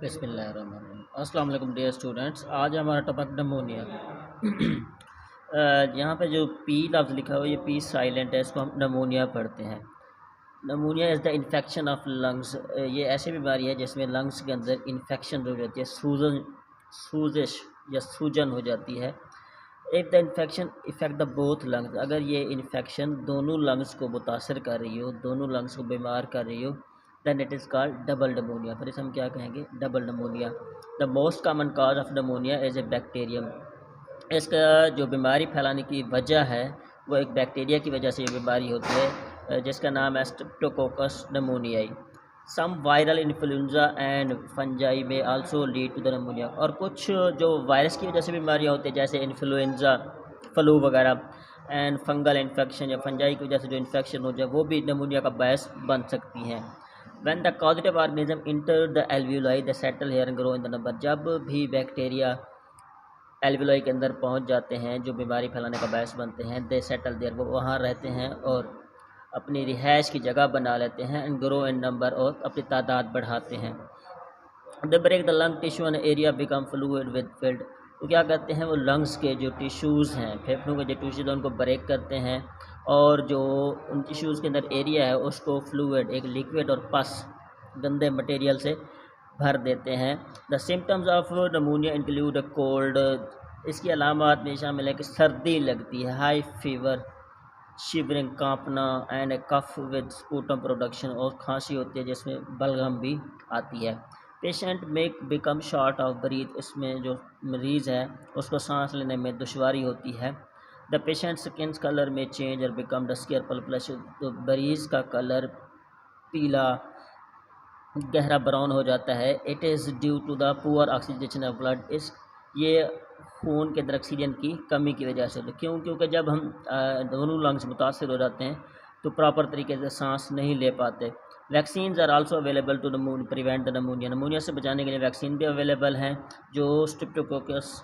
बिस्मिल्लाहिर्रहमानिर्रहीम। अस्सलाम वालेकुम डियर स्टूडेंट्स। आज हमारा टॉपिक नमोनिया। यहाँ पे जो पी लफ्ज़ लिखा हुआ है, ये पी साइलेंट है, इसको हम नमोनिया पढ़ते हैं। Pneumonia is the infection of lungs. ये ऐसी बीमारी है जिसमें लंग्स के अंदर इन्फेक्शन हो जाती है, सूजश या सूजन हो जाती है। If the infection effect the both lungs, अगर ये इन्फेक्शन दोनों लंग्स को मुतासर कर रही हो, दोनों लंग्स को बीमार कर रही हो, then it is called double pneumonia. फिर इसे हम क्या कहेंगे? Double pneumonia. The most common cause of pneumonia is a bacterium. इसका जो बीमारी फैलाने की वजह है वो एक बैक्टीरिया की वजह से ये बीमारी होती है, जिसका नाम है streptococcus pneumoniae. Some viral influenza and fungi may also lead to the pneumonia. और कुछ जो वायरस की वजह से बीमारियाँ होती हैं, जैसे इन्फ्लुएंजा, फ्लू वगैरह, एंड फंगल इन्फेक्शन या फंजाई की वजह से जो इन्फेक्शन हो जाए, वो भी नमोनिया का बायस बन सकती हैं। When the causative organism enter the alveoli, they settle here and grow in the number। जब भी बैक्टीरिया एल्वेलाई के अंदर पहुंच जाते हैं, जो बीमारी फैलाने का बायस बनते हैं, दे सेटल देयर, वो वहाँ रहते हैं और अपनी रिहाइश की जगह बना लेते हैं, एंड ग्रो इन नंबर, और अपनी तादाद बढ़ाते हैं। They break the lung tissue and area become fluid with filled. तो क्या करते हैं, वो लंग्स के जो टिश्यूज़ हैं, फेफड़ों के जो टिश्यूज़ हैं, उनको ब्रेक करते हैं, और जो उन टिश्यूज़ के अंदर एरिया है उसको फ्लूइड, एक लिक्विड और पस, गंदे मटेरियल से भर देते हैं। The symptoms of pneumonia include a cold. इसकी अलामात में शामिल है कि सर्दी लगती है, हाई फीवर, शिवरिंग, कांपना, and a cough with sputum production, और खांसी होती है जिसमें बलगम भी आती है। पेशेंट में बिकम शॉर्ट ऑफ ब्रीथ। इसमें जो मरीज़ है उसको सांस लेने में दुश्वारी होती है। द पेशेंट स्किन कलर में चेंज और बिकम डस्की और पर्पलिश। तो मरीज़ का कलर पीला, गहरा ब्राउन हो जाता है। It is due to the poor oxygenation of blood. इस ये खून के अंदर ऑक्सीजन की कमी की वजह से। क्यों? क्योंकि जब हम दोनों लंग्स मुतासर हो जाते हैं तो प्रॉपर तरीके से सांस नहीं ले पाते। Vaccine are also available to prevent the pneumonia. Pneumonia से बचाने के लिए वैक्सीन भी अवेलेबल हैं, जो स्ट्रेप्टोकोकस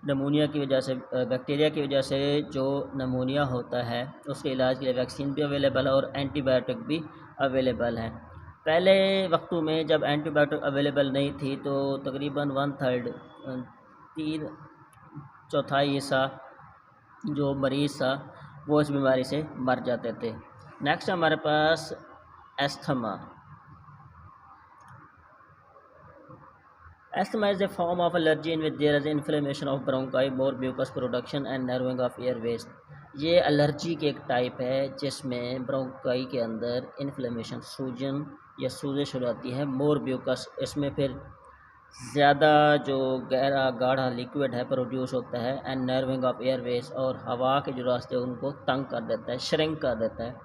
नमोनिया की वजह से, बैक्टीरिया की वजह से जो नमोनिया होता है उसके इलाज के लिए वैक्सीन भी अवेलेबल है और एंटीबायोटिक भी अवेलेबल हैं। पहले वक्तों में जब एंटीबायोटिक अवेलेबल नहीं थी तो तकरीबन 1/3, 3/4 हिस्सा जो मरीज़ था वो इस बीमारी से मर जाते थे। नेक्स्ट हमारे पास asthma. Asthma is a form of allergy in which there is inflammation of bronchi, more mucus production and narrowing of airways। ये एलर्जी की एक टाइप है जिसमें ब्रोंकाई के अंदर इन्फ्लेमेशन, सूजन या सूजश हो जाती है। मोर म्यूकस, इसमें फिर ज़्यादा जो गहरा गाढ़ा लिक्विड है प्रोड्यूस होता है, एंड नर्विंग ऑफ एयरवेज, और हवा के जो रास्ते उनको तंग कर देता है, श्रिंक कर देता है।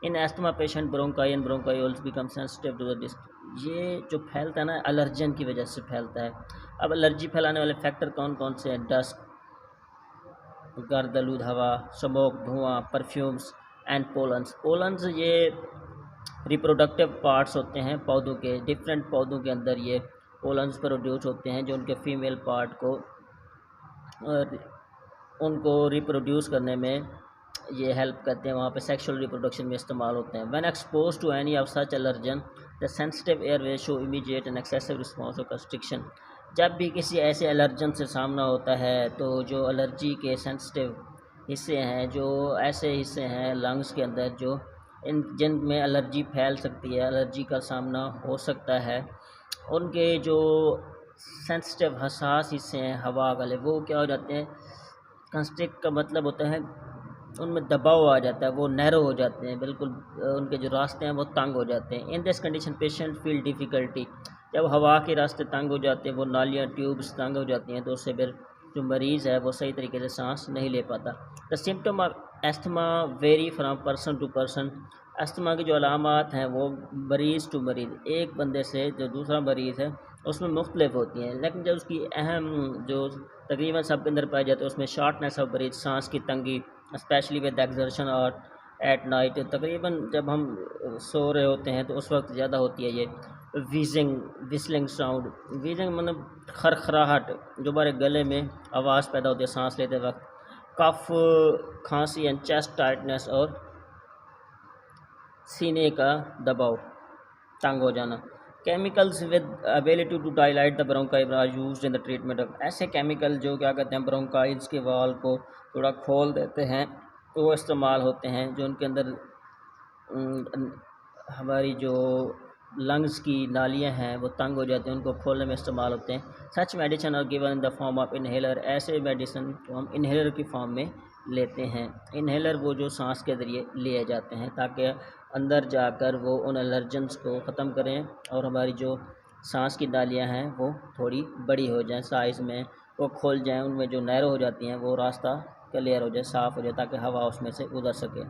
In asthma patient bronchi and bronchioles become sensitive to the dust. ये जो फैलता है ना, एलर्जन की वजह से फैलता है। अब एलर्जी फैलाने वाले फैक्टर कौन कौन से हैं? डस्ट, गर्दलूद हवा, स्मोक, धुआं, परफ्यूम्स, एंड पोलन्स। पोलन्स ये रिप्रोडक्टिव पार्ट्स होते हैं पौधों के। डिफरेंट पौधों के अंदर ये पोलन्स प्रोड्यूस होते हैं जो उनके फीमेल पार्ट को उनको रिप्रोड्यूस करने में ये हेल्प करते हैं। वहाँ पे सेक्सुअल रिप्रोडक्शन में इस्तेमाल होते हैं। When expose to any of such allergen the sensitive airway show immediate and excessive response of constriction. जब भी किसी ऐसे एलर्जन से सामना होता है तो जो एलर्जी के सेंसिटिव हिस्से हैं, जो ऐसे हिस्से हैं लंग्स के अंदर जो जिनमें एलर्जी फैल सकती है, एलर्जी का सामना हो सकता है, उनके जो सेंसिटिव हसास हिस्से हैं हवा वाले, वो क्या हो जाते हैं, कंस्ट्रिक्ट का मतलब होता है उनमें दबाव आ जाता है, वो नैरो हो जाते हैं, बिल्कुल उनके जो रास्ते हैं वो तंग हो जाते हैं। In this condition patient feel difficulty. जब हवा के रास्ते तंग हो जाते हैं, वो नालियाँ, ट्यूब्स तंग हो जाती हैं, तो उससे फिर जो मरीज़ है वो सही तरीके से सांस नहीं ले पाता। The symptom of asthma vary from person to person. Asthma की जो अलामात हैं वो मरीज़ टू मरीज़, एक बंदे से जो दूसरा मरीज़ है उसमें मुख्तलिफ होती हैं, लेकिन जब उसकी अहम जो तकरीबन सब के अंदर पाई जाती है उसमें शॉर्टनेस ऑफ ब्रीथ, सांस की तंगी, स्पेशली विद एक्सर्शन और एट नाइट, तकरीबन जब हम सो रहे होते हैं तो उस वक्त ज़्यादा होती है ये। वीजिंग, विस्लिंग साउंड, वीजिंग मतलब खरखराहट, जो हमारे गले में आवाज़ पैदा होती है सांस लेते वक्त। कफ, खांसी एंड चेस्ट टाइटनेस, और सीने का दबाव, तंग हो जाना। Chemicals with ability to dilate the bronchi are used in the treatment of, ऐसे केमिकल जो क्या कहते हैं ब्रोंकाइल्स के वाल को थोड़ा खोल देते हैं, तो वो इस्तेमाल होते हैं जो उनके अंदर हमारी जो लंग्स की नालियाँ हैं वो तंग हो जाती हैं, उनको खोलने में इस्तेमाल होते हैं। Such medicine are given in the form of inhaler, ऐसे मेडिसिन को हम इनहेलर की फॉर्म में लेते हैं। इनहेलर वो जो सांस के ज़रिए लिए जाते हैं ताकि अंदर जाकर वो उन एलर्जेंस को ख़त्म करें और हमारी जो सांस की नालियाँ हैं वो थोड़ी बड़ी हो जाएं, साइज़ में वो खुल जाएं, उनमें जो नैरो हो जाती हैं वो रास्ता क्लियर हो जाए, साफ़ हो जाए ताकि हवा उसमें से गुजर सके।